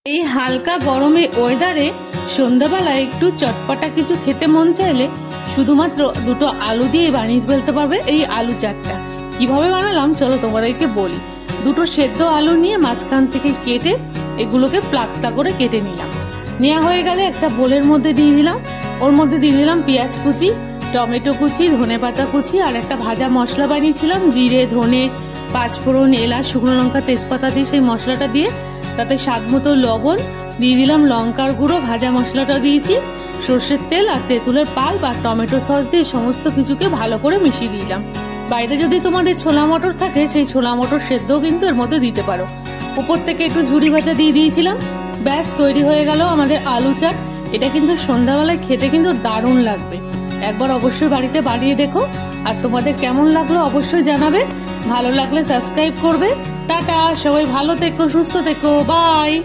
এই হালকা গরমে ওয়েদারে সন্ধ্যাবেলা একটু চটপটা কিছু খেতে মন চাইলে শুধুমাত্র দুটো আলু দিয়ে বানিয়ে ফেলতে পারবে এই আলু চাটটা। কিভাবে বানালাম চলো তোমাদেরকে বলি। দুটো সেদ্ধ আলু নিয়ে মাঝখান থেকে কেটে এগুলোকে প্লাক্তা করে কেটে নিলাম। নেওয়া হয়ে গেলে একটা বোলের মধ্যে দিয়ে দিলাম, ওর মধ্যে দিয়ে দিলাম পেঁয়াজ কুচি, টমেটো কুচি, ধনেপাতা কুচি আর একটা ভাজা মশলা বানিয়েছিলাম জিরে, ধনে, পাঁচফোড়ন, এলাচ, শুকনো লঙ্কা, তেজপাতা দিয়ে সেই মশলাটা দিয়ে তাতে স্বাদ মতো লবণ দিয়ে দিলাম, লঙ্কার গুঁড়ো, ভাজা মশলাটা দিয়েছি, সর্ষের তেল আর তেঁতুলের পাল বা টমেটো সস দিয়ে সমস্ত কিছুকে ভালো করে মিশিয়ে দিলাম। বাইরে যদি তোমাদের ছোলা মটর থাকে সেই ছোলা মটর সেদ্ধও কিন্তু এর মধ্যে দিতে পারো। উপর থেকে একটু ঝুরি ভাজা দিয়ে দিয়েছিলাম। ব্যাস তৈরি হয়ে গেল আমাদের আলু চাট। এটা কিন্তু সন্ধ্যাবেলায় খেতে কিন্তু দারুণ লাগবে। একবার অবশ্যই বাড়িতে বানিয়ে দেখো। আর তোমাদের কেমন লাগলো অবশ্যই জানাবে। ভালো লাগলে সাবস্ক্রাইব করবে। টাটা, সবাই ভালো থেকো, সুস্থ থেকো, বাই।